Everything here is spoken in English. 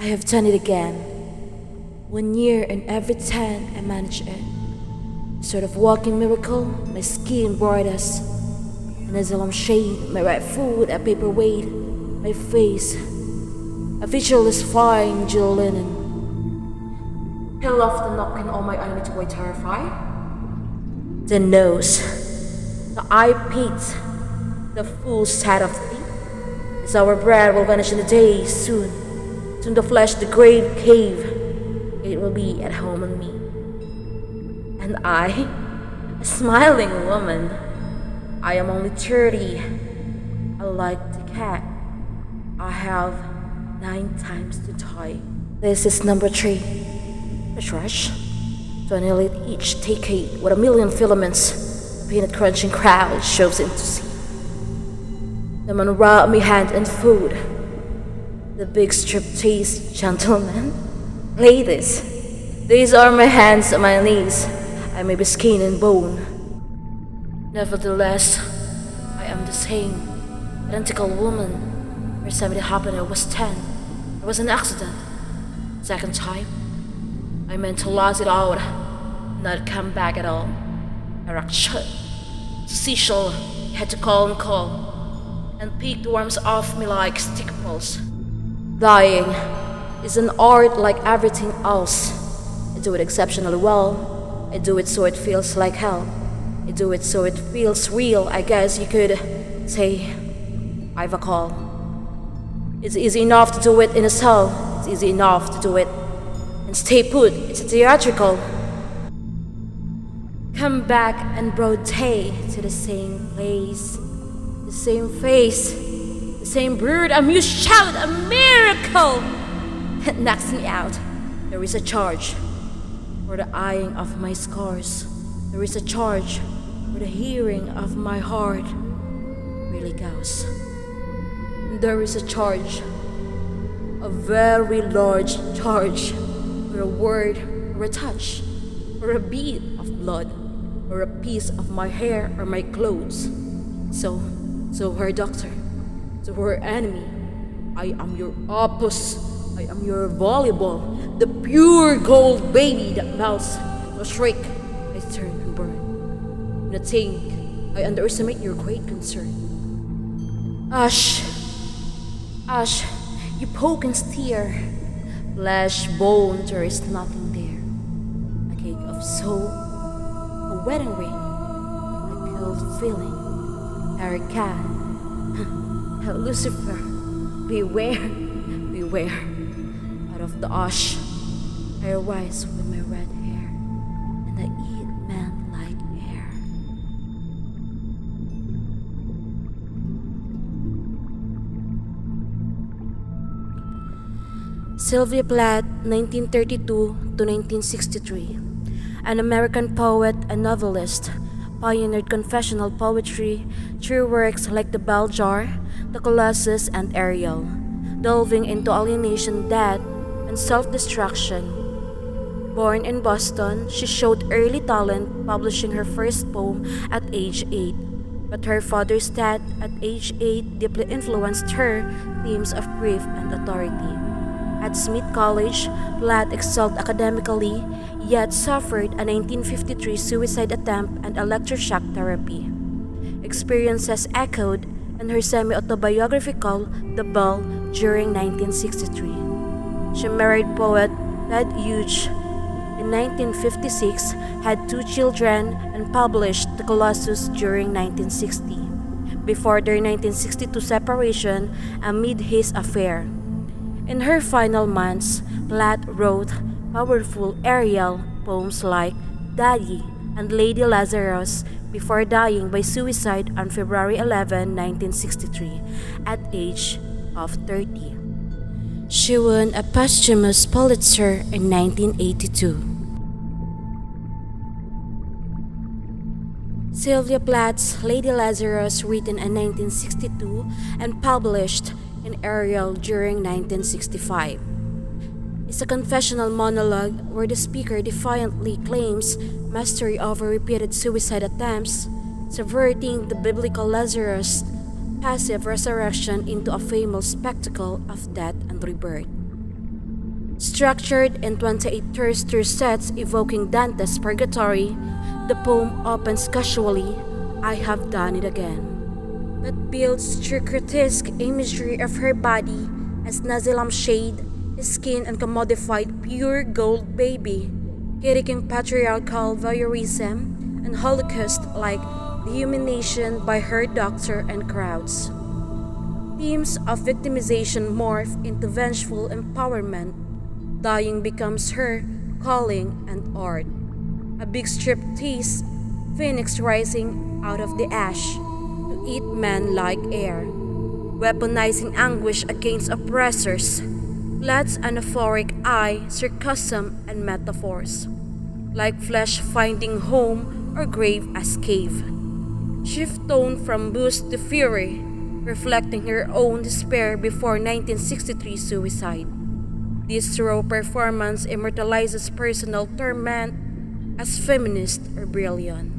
I have done it again. 1 year and every 10 I manage it. Sort of walking miracle, my skin brightest. And as I'm shade, my right foot a paperweight, my face a featureless fine jewel linen. He loved the knocking on my enemy to be terrified. The nose, the eye peaked, the full set of teeth. As our bread will vanish in the day soon. Soon the flesh, the grave cave, it will be at home on me. And I, a smiling woman, I am only 30. I like the cat. I have 9 times to die. This is number 3. A trash. To annihilate each decade with a million filaments, a peanut crunching crowd shoves in to see. The man robbed me hand and food. The big striptease gentlemen. Ladies, these are my hands and my knees. I may be skin and bone. Nevertheless, I am the same identical woman. First time it happened, I was 10. It was an accident. Second time, I meant to last it out, not come back at all. I rocked shut. Cecil had to call and pick the worms off me like stick balls. Dying is an art like everything else. I do it exceptionally well. I do it so it feels like hell. I do it so it feels real. I guess you could say I've a call. It's easy enough to do it in a cell. It's easy enough to do it and stay put. It's a theatrical. Come back and broad day to the same place, the same face, the same brood. You shout a miracle. It knocks me out. There is a charge for the eyeing of my scars. There is a charge for the hearing of my heart really goes. There is a charge, a very large charge, for a word, or a touch, or a bead of blood, or a piece of my hair or my clothes. So her doctor, so her enemy, I am your opus, I am your volleyball, the pure gold baby that melts to a shriek, I turn and burn. And I think I underestimate your great concern. Ash, you poke and steer. Flesh, bone, there is nothing there. A cake of soul, a wedding ring, a cold feeling, Erica, Lucifer, beware, beware. Out of the ash, I rise with my red hair, and I eat men like air. Sylvia Plath, 1932 to 1963, an American poet and novelist, pioneered confessional poetry through works like The Bell Jar, The Colossus, and Ariel, delving into alienation, death, and self-destruction. Born in Boston, she showed early talent, publishing her first poem at age 8. But her father's death at age 8 deeply influenced her themes of grief and authority. At Smith College, Plath excelled academically, yet suffered a 1953 suicide attempt and electroshock therapy. Experiences echoed in her semi-autobiographical The Bell during 1963. She married poet Ted Hughes in 1956, had 2 children, and published The Colossus during 1960, before their 1962 separation amid his affair. In her final months, Plath wrote powerful Ariel poems like Daddy and Lady Lazarus before dying by suicide on February 11, 1963, at age of 30. She won a posthumous Pulitzer in 1982. Sylvia Plath's Lady Lazarus, written in 1962 and published in Ariel during 1965, is a confessional monologue where the speaker defiantly claims mastery over repeated suicide attempts, subverting the biblical Lazarus' passive resurrection into a famous spectacle of death and rebirth. Structured in 28 terrestrial sets evoking Dante's Purgatory, the poem opens casually, "I have done it again," but builds through grotesque imagery of her body as nazi lampshade, skin and commodified pure gold baby, critiquing patriarchal voyeurism and Holocaust-like dehumanization by her doctor and crowds. Themes of victimization morph into vengeful empowerment. Dying becomes her calling and art. A big striptease, phoenix rising out of the ash to eat men like air, weaponizing anguish against oppressors. Plath's anaphoric eye, sarcasm, and metaphors, like flesh finding home or grave as cave. Shift tone from boost to fury, reflecting her own despair before 1963 suicide. This raw performance immortalizes personal torment as feminist or brilliant.